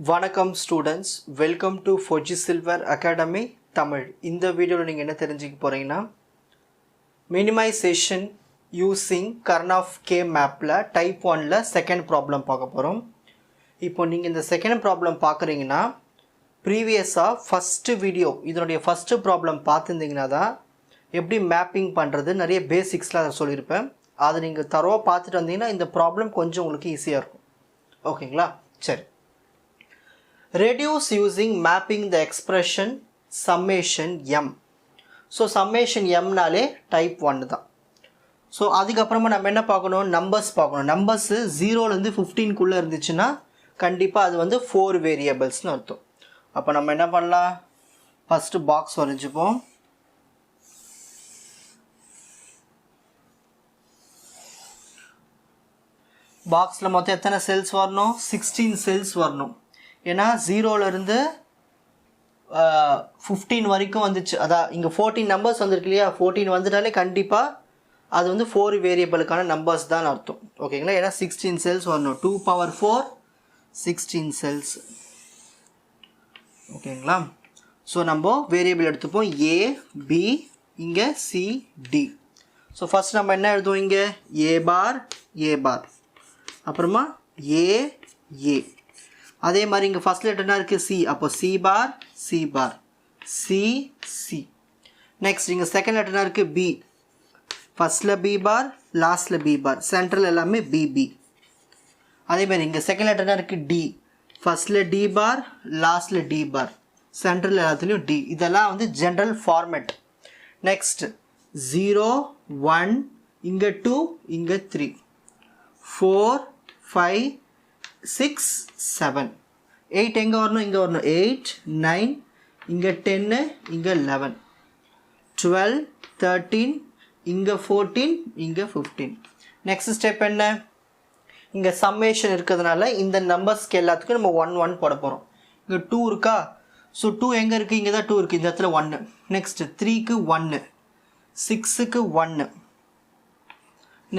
வணக்கம் students, welcome to Fauji silver academy Tamil. இந்த வீடியோவில் நீங்கள் என்ன தெரிஞ்சுக்க போகிறீங்கன்னா, மினிமைசேஷன் யூஸிங் கர்னாஃப் கே மேப்பில் டைப் 1ல் செகண்ட் ப்ராப்ளம் பார்க்க போகிறோம். இப்போ நீங்கள் இந்த செகண்ட் ப்ராப்ளம் பார்க்குறீங்கன்னா, ப்ரீவியஸாக ஃபஸ்ட்டு வீடியோ இதனுடைய ஃபஸ்ட்டு ப்ராப்ளம் பார்த்துருந்தீங்கன்னா தான் எப்படி மேப்பிங் பண்ணுறது நிறைய பேசிக்ஸ்லாம் அதை சொல்லியிருப்பேன். அதை நீங்கள் தரோவாக பார்த்துட்டு வந்தீங்கன்னா இந்த ப்ராப்ளம் கொஞ்சம் உங்களுக்கு ஈஸியாக இருக்கும். ஓகேங்களா? சரி. Reduce using mapping the expression summation m. So summation m நாலே type 1 தான். ஸோ அதுக்கப்புறமா நம்ம என்ன பார்க்கணும், நம்பர்ஸ் பார்க்கணும். நம்பர்ஸு 0லேருந்து 15க்குள்ளே இருந்துச்சுன்னா கண்டிப்பாக அது வந்து 4 வேரியபிள்ஸ்னு அர்த்தம். அப்போ நம்ம என்ன பண்ணலாம், ஃபஸ்ட்டு பாக்ஸ் வரைஞ்சிப்போம். பாக்ஸில் மொத்தம் எத்தனை செல்ஸ் வரணும், 16 செல்ஸ் வரணும். ஏன்னா 0லேருந்து 15 வரைக்கும் வந்துச்சு. அதான் இங்கே 14 நம்பர்ஸ் வந்துருக்கு இல்லையா, 14 வந்துட்டாலே கண்டிப்பாக அது வந்து 4 வேரியபிளுக்கான நம்பர்ஸ் தான் அர்த்தம். ஓகேங்களா? ஏன்னா 16 செல்ஸ் வரணும். 2 power 4 16 செல்ஸ். ஓகேங்களா? ஸோ நம்ம வேரியபிள் எடுத்துப்போம் ஏ பி, இங்கே சி டி. ஸோ ஃபஸ்ட் நம்ம என்ன எழுதுவோம், இங்கே ஏ பார் ஏ பார், அப்புறமா ஏ ஏ. அதே மாதிரி இங்கே ஃபஸ்ட் லெட்டர் என்ன இருக்குது, சி. அப்போ C bar C bar C C. Next இங்கே செகண்ட் லெட்டர் என்ன இருக்குது, பி. ஃபஸ்ட்டில் பி பார், லாஸ்ட்டில் பி பார், சென்ட்ரல் எல்லாமே பிபி. அதேமாதிரி இங்கே செகண்ட் லெட்டர் என்ன இருக்குது, டி. ஃபஸ்ட்டில் டி பார், லாஸ்ட்டில் டி பார், சென்ட்ரல் எல்லாத்துலேயும் டி. இதெல்லாம் வந்து ஜென்ரல் ஃபார்மேட். நெக்ஸ்ட் 0 1, இங்கே 2, இங்கே 3, 4 5 6 7 8. எங்கே வரணும், இங்கே வரணும். 8 9, இங்கே 10, இங்கே 11 12 13, இங்கே 14, இங்கே 15. நெக்ஸ்ட் ஸ்டெப் என்ன, இங்கே சம்மேஷன் இருக்கிறதுனால இந்த நம்பர்ஸ்க்கு எல்லாத்துக்கும் நம்ம 1 1 போட போகிறோம். இங்கே 2 இருக்கா, ஸோ 2 எங்கே இருக்குது, இங்கே தான் 2 இருக்குது, இந்த இடத்துல 1. நெக்ஸ்ட் 3க்கு 1, 6க்கு 1,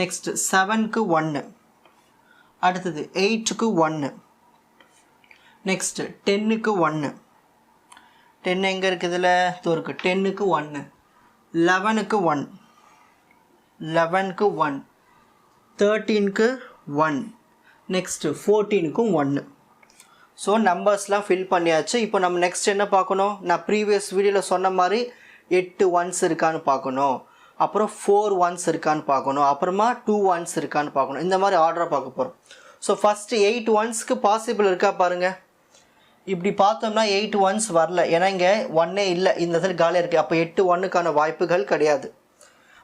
நெக்ஸ்ட் 7க்கு 1, அடுத்தது 8க்கு 1, நெக்ஸ்ட்டு 10க்கு 1. 10 எங்கே இருக்குதுல, தோருக்கு 10க்கு 1, 11க்கு 1, 11க்கு 1, 13க்கு 1, நெக்ஸ்ட்டு 14க்கும் 1. ஸோ நம்பர்ஸ்லாம் ஃபில் பண்ணியாச்சு. இப்போ நம்ம நெக்ஸ்ட் என்ன பார்க்கணும், நான் ப்ரீவியஸ் வீடியோவில் சொன்ன மாதிரி 8 1s இருக்கான்னு பார்க்கணும், அப்புறம் 4 1s இருக்கான்னு பார்க்கணும், அப்புறமா 2 1s இருக்கான்னு பார்க்கணும். இந்த மாதிரி ஆர்டராக பார்க்க போகிறோம். ஸோ ஃபஸ்ட்டு 8 1ஸ்க்கு பாசிபிள் இருக்கா பாருங்கள். இப்படி பார்த்தோம்னா 8 1s வரல, ஏன்னா இங்கே 1 இல்லை, இந்த இடத்துல காலியாக இருக்குது. அப்போ 8 1க்கான வாய்ப்புகள் கிடையாது.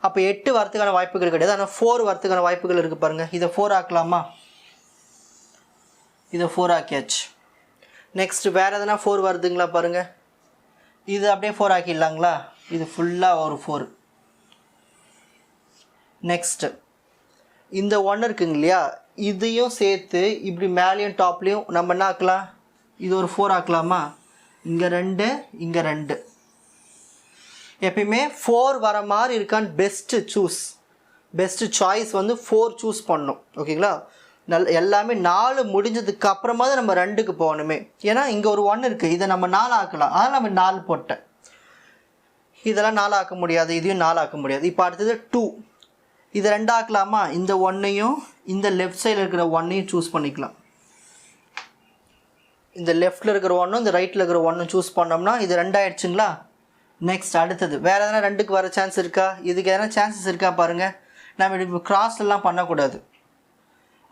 அப்போ 8 வரத்துக்கான வாய்ப்புகள் கிடையாது, ஆனால் 4 வரத்துக்கான வாய்ப்புகள் இருக்குது பாருங்கள். இதை 4 ஆக்கலாமா, இதை 4 ஆக்கியாச்சு. நெக்ஸ்ட் வேறு எதனா 4 வருதுங்களா பாருங்கள், இது அப்படியே 4 ஆக்கிடலாங்களா, இது ஃபுல்லாக ஒரு 4. நெக்ஸ்ட்டு இந்த 1 இருக்குங்க இல்லையா, இதையும் சேர்த்து இப்படி மேலேயும் டாப்லேயும் நம்ம என்ன ஆக்கலாம், இது ஒரு 4 ஆக்கலாமா. இங்கே 2, இங்கே 2. எப்பயுமே 4 வர மாதிரி இருக்கான்னு பெஸ்ட்டு சாய்ஸ் வந்து 4 சூஸ் பண்ணணும். ஓகேங்களா? எல்லாமே 4 முடிஞ்சதுக்கு அப்புறமா தான் நம்ம 2க்கு போகணுமே. ஏன்னா இங்கே ஒரு 1 இருக்குது, இதை நம்ம 4 ஆக்கலாம். அதனால் நம்ம 4 போட்டேன். இதெல்லாம் 4 ஆக்க முடியாது, இதையும் 4 ஆக்க முடியாது. இப்போ அடுத்தது 2, இதை 2 ஆக்கலாமா. இந்த 1ஐயும் இந்த லெஃப்ட் சைடில் இருக்கிற 1ஐயும் சூஸ் பண்ணிக்கலாம். இந்த லெஃப்டில் இருக்கிற 1ம் இந்த ரைட்டில் இருக்கிற 1ம் சூஸ் பண்ணோம்னா இது 2 ஆகிடுச்சுங்களா. நெக்ஸ்ட் அடுத்தது வேறு எதனா 2க்கு வர சான்ஸ் இருக்கா, இதுக்கு எதனா சான்சஸ் இருக்கா பாருங்கள். நம்ம இப்போ கிராஸ்லாம் பண்ணக்கூடாது.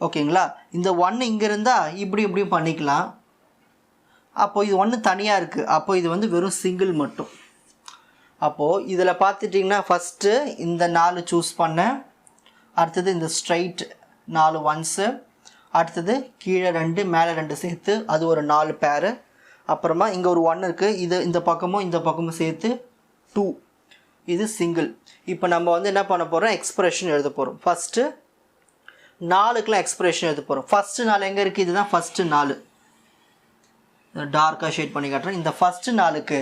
ஓகேங்களா? இந்த 1 இங்கே இருந்தால் இப்படி இப்படியும் பண்ணிக்கலாம். அப்போது இது 1 தனியாக இருக்குது, அப்போது இது வந்து வெறும் சிங்கிள் மட்டும். அப்போது இதில் பார்த்துட்டிங்கன்னா ஃபஸ்ட்டு இந்த 4 சூஸ் பண்ணேன், அடுத்தது இந்த ஸ்ட்ரைட் 4 1s, அடுத்தது கீழே 2 மேலே 2 சேர்த்து அது ஒரு 4 பேரு, அப்புறமா இங்கே ஒரு 1 இருக்குது, இது இந்த பக்கமும் சேர்த்து 2, இது சிங்கிள். இப்போ நம்ம வந்து என்ன பண்ண போகிறோம், எக்ஸ்பிரஷன் எழுத போகிறோம். ஃபஸ்ட்டு 4க்குலாம் எக்ஸ்பிரஷன் எழுத போகிறோம். ஃபஸ்ட்டு 4 எங்கே இருக்குது, இதுதான் ஃபஸ்ட்டு 4. டார்க்காக ஷேட் பண்ணி காட்டுறேன். இந்த ஃபஸ்ட்டு 4க்கு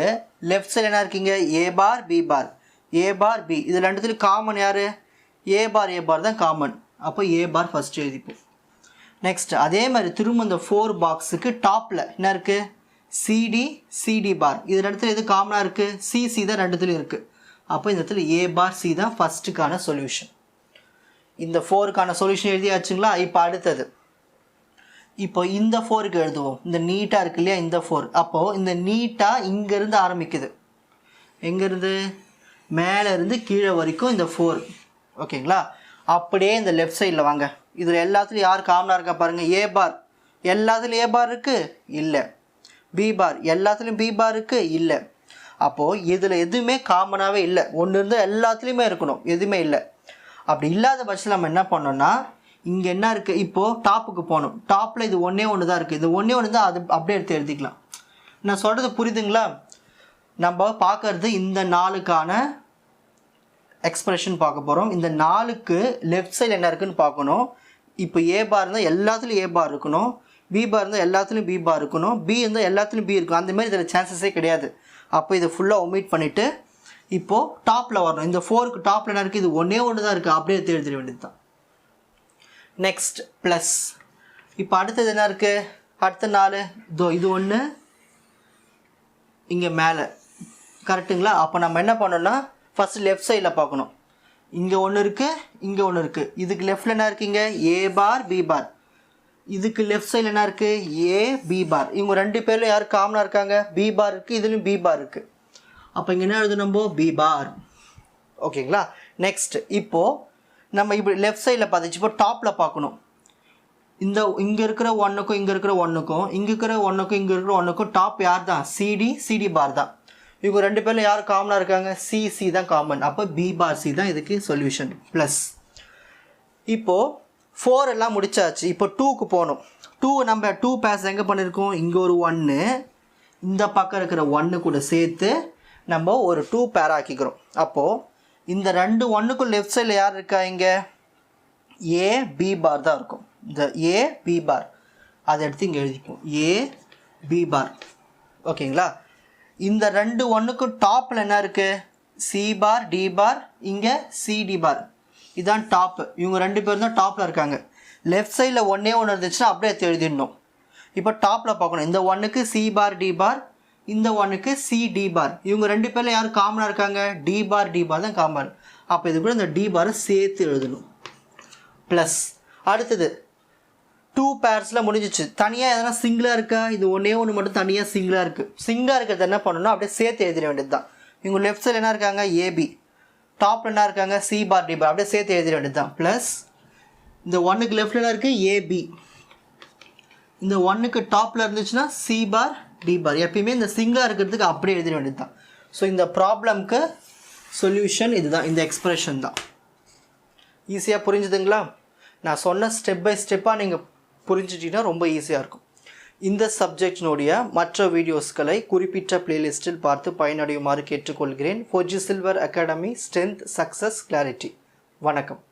லெஃப்ட் சைடு என்ன இருக்கீங்க, ஏ பார் பி பார், ஏ பார் பி. இது ரெண்டுத்துலையும் காமன் யார், ஏ பார் தான் காமன். அப்போ ஏ பார் ஃபஸ்ட்டு எழுதிப்போம். நெக்ஸ்ட் அதே மாதிரி திரும்ப இந்த 4 பாக்ஸுக்கு டாப்பில் என்ன இருக்குது, சிடி சிடி பார். இது ரெண்டுத்துல எது காமனாக இருக்குது, சிசி தான் ரெண்டுத்துலையும் இருக்குது. அப்போ இந்த இடத்துல ஏ பார் சி தான் ஃபஸ்ட்டுக்கான சொல்யூஷன். இந்த 4க்கான சொல்யூஷன் எழுதியாச்சுங்களா. இப்போ அடுத்தது இப்போ இந்த 4க்கு எழுதுவோம். இந்த நீட்டாக இருக்கு இல்லையா இந்த 4. அப்போது இந்த நீட்டாக இங்கேருந்து ஆரம்பிக்குது, எங்கேருந்து மேலேருந்து கீழே வரைக்கும் இந்த 4. ஓகேங்களா. அப்படியே இந்த லெஃப்ட் சைடில் வாங்க. இதில் எல்லாத்துலேயும் யார் காமனாக இருக்கா பாருங்கள், ஏ பார். எல்லாத்துலேயும் ஏ பார் இருக்குது இல்லை, பி பார் எல்லாத்துலேயும் பி பார் இருக்குது இல்லை. அப்போது இதில் எதுவுமே காமனாகவே இல்லை. ஒன்று இருந்தால் எல்லாத்துலேயுமே இருக்கணும், எதுவுமே இல்லை. அப்படி இல்லாத பட்சத்தில் நம்ம என்ன பண்ணோம்னா இங்கே என்ன இருக்குது, இப்போது டாப்புக்கு போகணும். டாப்பில் இது ஒன்றே ஒன்று தான் இருக்குது. இது ஒன்றே ஒன்று தான், அது அப்படியே எடுத்து எழுதிக்கலாம். நான் சொல்கிறது புரியுதுங்களா. நம்ம பார்க்குறது இந்த 4க்கான எக்ஸ்பிரஷன் பார்க்க போகிறோம். இந்த 4க்கு லெஃப்ட் சைடில் என்ன இருக்குதுன்னு பார்க்கணும். இப்போ ஏ பார் இருந்தால் எல்லாத்துலேயும் ஏ பார் இருக்கணும், பி பார் இருந்தால் எல்லாத்துலேயும் பி பார் இருக்கணும், பி இருந்தால் எல்லாத்துலேயும் பி இருக்கும். அந்தமாதிரி இதில் சான்சஸே கிடையாது. அப்போ இதை ஃபுல்லாக ஒமிட் பண்ணிவிட்டு இப்போது டாப்பில் வரணும். இந்த 4க்கு டாப்பில் என்ன இருக்குது, இது ஒன்றே ஒன்று தான் இருக்குது, அப்படியே எடுத்து எழுதிட வேண்டியது தான். Next plus. இப்போ அடுத்தது என்ன இருக்குது, அடுத்த 4 இது ஒன்று இங்கே மேலே, கரெக்டுங்களா. அப்போ நம்ம என்ன பண்ணோம்னா ஃபஸ்ட்டு லெஃப்ட் சைடில் பார்க்கணும். இங்கே ஒன்று இருக்குது, இங்கே ஒன்று இருக்குது. இதுக்கு லெஃப்டில் என்ன இருக்குங்க, ஏ பார் பி பார். இதுக்கு லெஃப்ட் சைடில் என்ன இருக்குது, ஏ பி பார். இவங்க 2 பேரில் யார் காமனாக இருக்காங்க, பி பார் இருக்குது, இதுலேயும் பி பார் இருக்குது. அப்போ இங்கே என்ன எழுதணும், நம்ம பி பார். ஓகேங்களா. நெக்ஸ்ட் இப்போது நம்ம இப்படி லெஃப்ட் சைடில் பார்த்துச்சு. இப்போ டாப்பில் பார்க்கணும். இங்கே இருக்கிற 1க்கும் இங்கே இருக்கிற 1க்கும் இங்கே இருக்கிற 1க்கும் இங்கே இருக்கிற 1க்கும் டாப் யார் தான், சிடி சிடி பார் தான். இவங்க 2 பேரில் யார் காமனாக இருக்காங்க, சிசி தான் காமன். அப்போ பி பார் சி தான் இதுக்கு சொல்யூஷன். ப்ளஸ் இப்போது 4 எல்லாம் முடிச்சாச்சு. இப்போ 2க்கு போகணும். 2 நம்ம 2 பேர்ஸ் எங்கே பண்ணியிருக்கோம், இங்கே ஒரு 1, இந்த பக்கம் இருக்கிற 1 கூட சேர்த்து நம்ம ஒரு 2 பேர் ஆக்கிக்கிறோம். அப்போது இந்த 2 1க்கும் லெஃப்ட் சைடில் யார் இருக்கா, இங்கே ஏ பி பார் தான் இருக்கும். இந்த ஏ பி பார் அதை எடுத்து இங்கே எழுதிப்போம், ஏ பி பார். ஓகேங்களா. இந்த 2 1க்கும் டாப்பில் என்ன இருக்குது, சி பார் டி பார், இங்கே சிடி பார். இதுதான் டாப்பு. இவங்க 2 பேரும் தான் டாப்பில் இருக்காங்க. லெஃப்ட் சைடில் ஒன்றே ஒன்று இருந்துச்சுன்னா அப்படியே எடுத்து எழுதிடணும். இப்போ டாப்பில் பார்க்கணும். இந்த 1க்கு சி பார் டி பார், இந்த 1க்கு சி டி பார். இவங்க 2 பேரில் யார் காமனாக இருக்காங்க, டி பார் தான் காமன். அப்போ இது கூட இந்த டி பாரை சேர்த்து எழுதணும். ப்ளஸ் அடுத்தது 2 பேர்ஸில் முடிஞ்சிச்சு. தனியாக எதனா சிங்கிளாக இருக்கா, இது ஒன்றே ஒன்று மட்டும் தனியாக சிங்கிளாக இருக்குது. சிங்கிளாக இருக்கிறது என்ன பண்ணணும்னா அப்படியே சேர்த்து எழுதிட வேண்டியது தான். இவங்க லெஃப்ட் சைடில் என்ன இருக்காங்க, ஏபி. டாப்பில் என்ன இருக்காங்க, சி பார் டி பார். அப்படியே சேர்த்து எழுதிட வேண்டியது தான். ப்ளஸ் இந்த 1க்கு லெஃப்டில் என்ன இருக்குது, ஏபி. இந்த 1க்கு டாப்பில் இருந்துச்சுன்னா சி பார் டி பார். எப்பயுமே இந்த சிங்கிளாக இருக்கிறதுக்கு அப்படியே எழுதிட வேண்டியது தான். ஸோ இந்த ப்ராப்ளம்க்கு சொல்யூஷன் இதுதான், இந்த எக்ஸ்பிரஷன் தான். ஈஸியாக புரிஞ்சுதுங்களா. நான் சொன்ன ஸ்டெப் பை ஸ்டெப்பாக நீங்கள் புரிஞ்சுட்டிங்கன்னா ரொம்ப ஈஸியாக இருக்கும். இந்த சப்ஜெக்டினுடைய மற்ற வீடியோஸ்களை குறிப்பிட்ட பிளேலிஸ்ட்டில் பார்த்து பயனடையுமாறு கேட்டுக்கொள்கிறேன். Four G silver academy, strength, success, clarity. வணக்கம்.